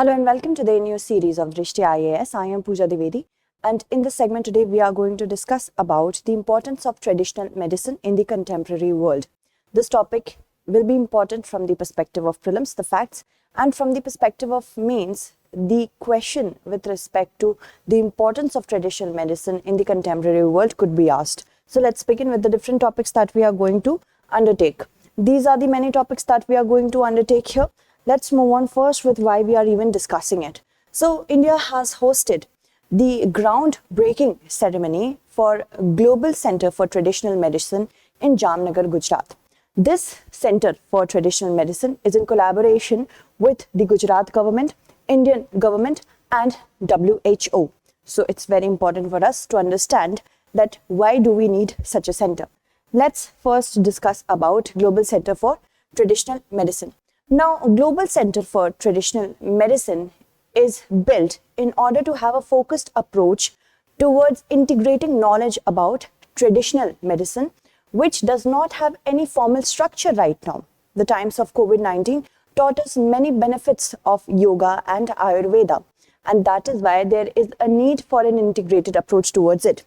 Hello and welcome to the new series of Drishti IAS. I am Pooja Divedi, and in this segment today we are going to discuss about the importance of traditional medicine in the contemporary world. This topic will be important from the perspective of prelims, the facts, and from the perspective of mains, the question with respect to the importance of traditional medicine in the contemporary world could be asked. So let's begin with the different topics that we are going to undertake. These are the many topics that we are going to undertake here. Let's move on first with why we are even discussing it. So India has hosted the groundbreaking ceremony for Global Center for Traditional Medicine in Jamnagar, Gujarat. This Center for Traditional Medicine is in collaboration with the Gujarat government, Indian government and WHO. So it's very important for us to understand that why do we need such a center. Let's first discuss about Global Center for Traditional Medicine. Now, Global Center for Traditional Medicine is built in order to have a focused approach towards integrating knowledge about traditional medicine, which does not have any formal structure right now. The times of COVID-19 taught us many benefits of yoga and Ayurveda, and that is why there is a need for an integrated approach towards it.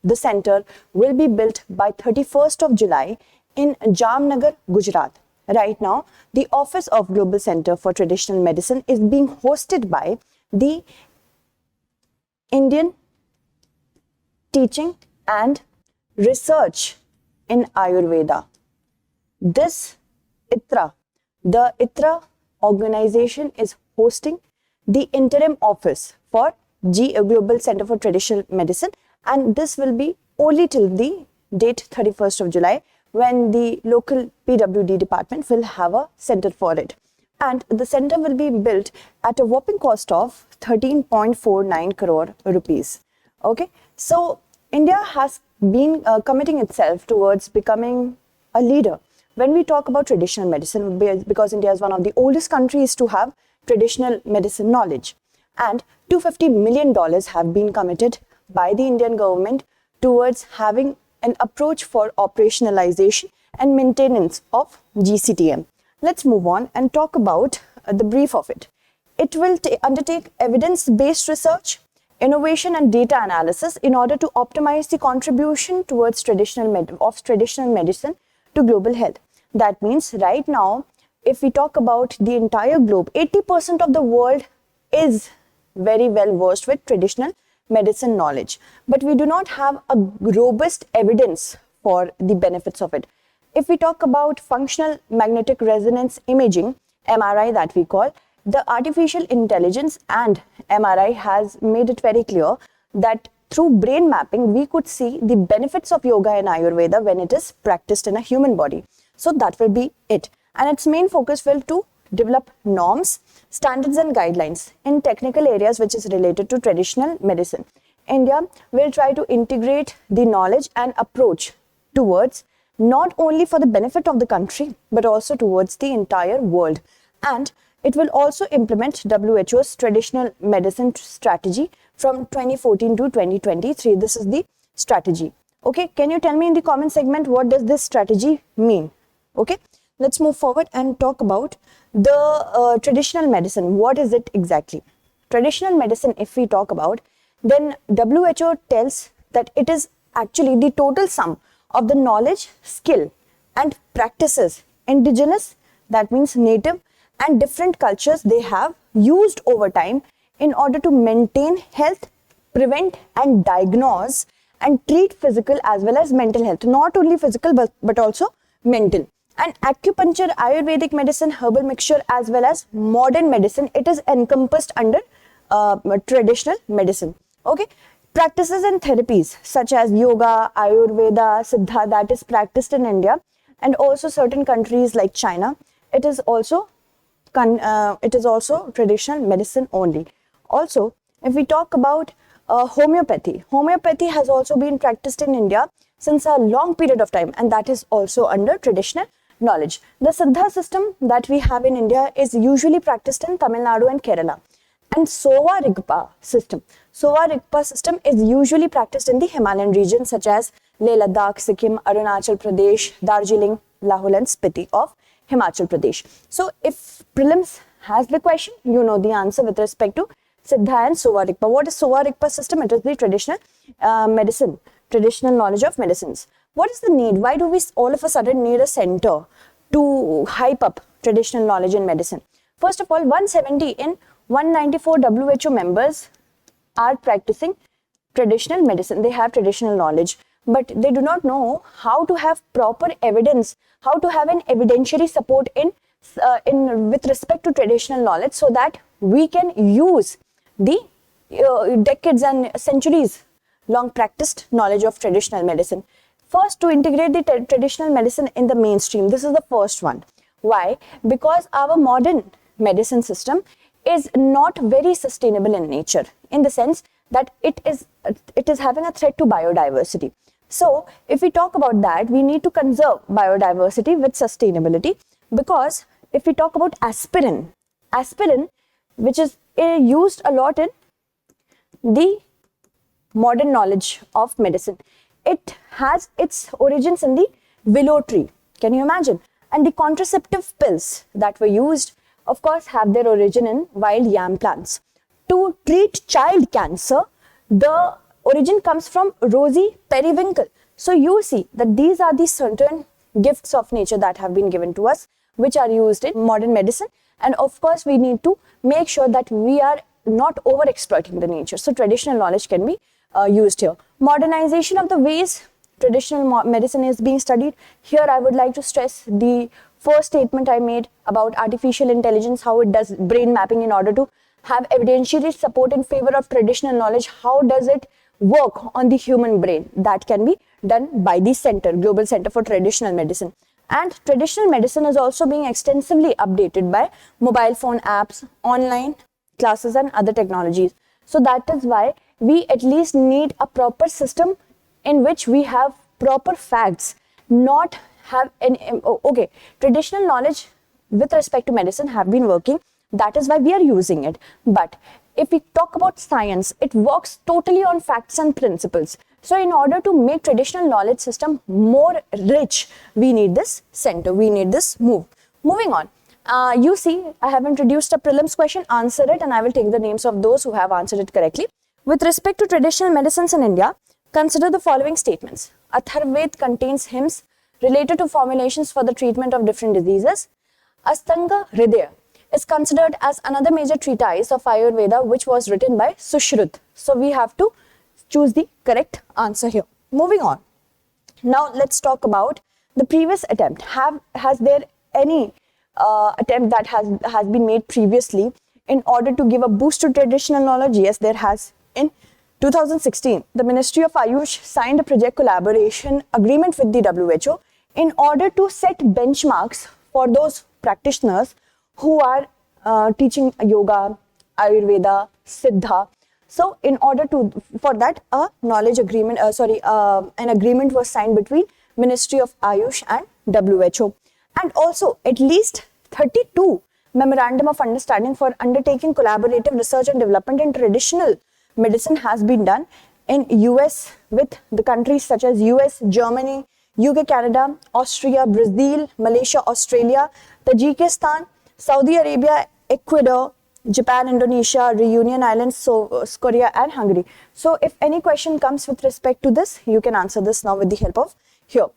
The center will be built by 31st of July in Jamnagar, Gujarat. Right now, the Office of Global Center for Traditional Medicine is being hosted by the Indian Teaching and Research in Ayurveda. This the ITRA organization is hosting the interim office for Global Center for Traditional Medicine, and this will be only till the date 31st of July, when the local PWD department will have a center for it. And the center will be built at a whopping cost of 13.49 crore rupees. Okay, so India has been committing itself towards becoming a leader when we talk about traditional medicine, because India is one of the oldest countries to have traditional medicine knowledge. And $250 million have been committed by the Indian government towards having an approach for operationalization and maintenance of GCTM. Let's move on and talk about the brief of it. It will undertake evidence-based research, innovation and data analysis in order to optimize the contribution towards traditional medicine to global health. That means right now, if we talk about the entire globe, 80% of the world is very well versed with traditional medicine knowledge, but we do not have a robust evidence for the benefits of it. If we talk about functional magnetic resonance imaging, MRI that we call, the artificial intelligence and MRI has made it very clear that through brain mapping, we could see the benefits of yoga and Ayurveda when it is practiced in a human body. So that will be it. And its main focus will to develop norms, standards and guidelines in technical areas which is related to traditional medicine. India will try to integrate the knowledge and approach towards not only for the benefit of the country, but also towards the entire world. And it will also implement WHO's traditional medicine strategy from 2014 to 2023. This is the strategy. Okay, can you tell me in the comment segment what does this strategy mean? Okay, let's move forward and talk about the traditional medicine. What is it exactly? Traditional medicine, if we talk about, then WHO tells that it is actually the total sum of the knowledge, skill and practices indigenous, that means native, and different cultures they have used over time in order to maintain health, prevent and diagnose and treat physical as well as mental health. Not only physical but also mental. And acupuncture, Ayurvedic medicine, herbal mixture as well as modern medicine, it is encompassed under traditional medicine. Okay, practices and therapies such as yoga, Ayurveda, Siddha that is practiced in India and also certain countries like China, it is also traditional medicine only. Also, if we talk about homeopathy has also been practiced in India since a long period of time, and that is also under traditional knowledge. The Siddha system that we have in India is usually practiced in Tamil Nadu and Kerala. And Sowa Rigpa system is usually practiced in the Himalayan region such as Leh Ladakh, Sikkim, Arunachal Pradesh, Darjeeling, Lahore and Spiti of Himachal Pradesh. So if prelims has the question, you know the answer with respect to Siddha and Suva Rigpa. What is Suva Rigpa system? It is the traditional medicine, traditional knowledge of medicines. What is the need? Why do we all of a sudden need a center to hype up traditional knowledge in medicine? First of all, 170 in 194 WHO members are practicing traditional medicine. They have traditional knowledge, but they do not know how to have proper evidence, how to have an evidentiary support in with respect to traditional knowledge, so that we can use the decades and centuries long practiced knowledge of traditional medicine. First, to integrate the traditional medicine in the mainstream. This is the first one. Why? Because our modern medicine system is not very sustainable in nature, in the sense that it is having a threat to biodiversity. So if we talk about that, we need to conserve biodiversity with sustainability, because if we talk about aspirin, which is used a lot in the modern knowledge of medicine, it has its origins in the willow tree. Can you imagine? And the contraceptive pills that were used, of course, have their origin in wild yam plants. To treat child cancer, the origin comes from rosy periwinkle. So you see that these are the certain gifts of nature that have been given to us, which are used in modern medicine. And of course, we need to make sure that we are not over exploiting the nature. So traditional knowledge can be used here. Modernization of the ways traditional medicine is being studied. Here I would like to stress the first statement I made about artificial intelligence, how it does brain mapping in order to have evidentiary support in favor of traditional knowledge. How does it work on the human brain? That can be done by the center, Global Center for Traditional Medicine. And traditional medicine is also being extensively updated by mobile phone apps, online classes and other technologies. So that is why we at least need a proper system in which we have proper facts, not have any, okay, traditional knowledge with respect to medicine have been working. That is why we are using it. But if we talk about science, it works totally on facts and principles. So in order to make traditional knowledge system more rich, we need this center, we need this move. Moving on. You see, I have introduced a prelims question, answer it, and I will take the names of those who have answered it correctly. With respect to traditional medicines in India, consider the following statements. Atharvaved contains hymns related to formulations for the treatment of different diseases. Astanga Hridaya is considered as another major treatise of Ayurveda, which was written by Sushrut. So we have to choose the correct answer here. Moving on. Now let's talk about the previous attempt. Has there any attempt that has been made previously in order to give a boost to traditional knowledge? Yes, there has. In 2016, the Ministry of Ayush signed a project collaboration agreement with the WHO in order to set benchmarks for those practitioners who are teaching yoga, Ayurveda, Siddha. So in order for that, a knowledge agreement, an agreement was signed between Ministry of Ayush and WHO. And also at least 32 memorandum of understanding for undertaking collaborative research and development in traditional medicine has been done in US with the countries such as US, Germany, UK, Canada, Austria, Brazil, Malaysia, Australia, Tajikistan, Saudi Arabia, Ecuador, Japan, Indonesia, Reunion Islands, South Korea and Hungary. So if any question comes with respect to this, you can answer this now with the help of here.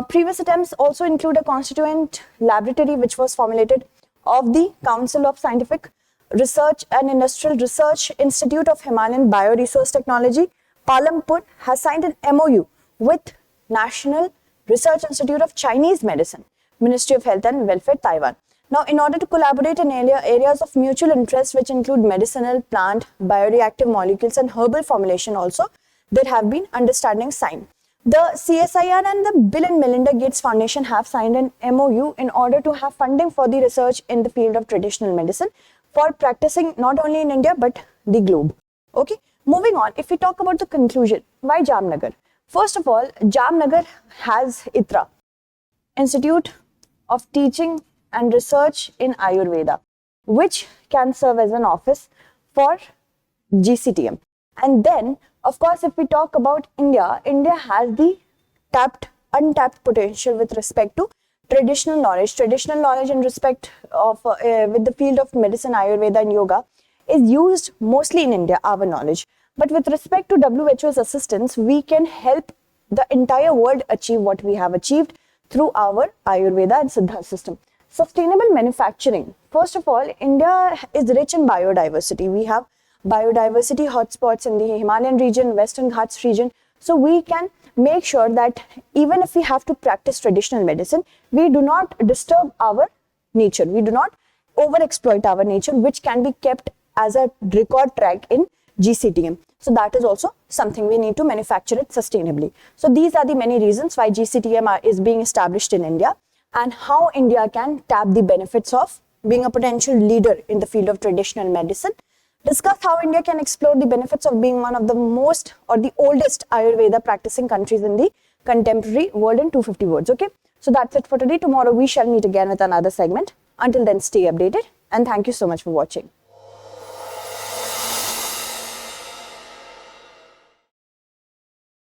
Previous attempts also include a constituent laboratory which was formulated of the Council of Scientific Research and Industrial Research Institute of Himalayan Bioresource Technology. Palampur has signed an MOU with National Research Institute of Chinese Medicine, Ministry of Health and Welfare, Taiwan. Now, in order to collaborate in areas of mutual interest, which include medicinal, plant, bioreactive molecules and herbal formulation also, there have been understandings signed. The CSIR and the Bill and Melinda Gates Foundation have signed an MOU in order to have funding for the research in the field of traditional medicine for practicing not only in India but the globe. Okay, moving on. If we talk about the conclusion, why Jamnagar? First of all, Jamnagar has ITRA, Institute of Teaching and Research in Ayurveda, which can serve as an office for GCTM. And then, of course, if we talk about India, India has the untapped potential with respect to traditional knowledge in respect of with the field of medicine, Ayurveda and yoga is used mostly in India, our knowledge. But with respect to WHO's assistance, we can help the entire world achieve what we have achieved through our Ayurveda and Siddha system. Sustainable manufacturing. First of all, India is rich in biodiversity. We have biodiversity hotspots in the Himalayan region, Western Ghats region. So we can make sure that even if we have to practice traditional medicine, we do not disturb our nature. We do not overexploit our nature, which can be kept as a record track in GCTM. So that is also something we need to manufacture it sustainably. So these are the many reasons why GCTM is being established in India, and how India can tap the benefits of being a potential leader in the field of traditional medicine. Discuss how India can explore the benefits of being one of the most or the oldest Ayurveda practicing countries in the contemporary world in 250 words. Okay, so that's it for today. Tomorrow we shall meet again with another segment. Until then, stay updated, and thank you so much for watching.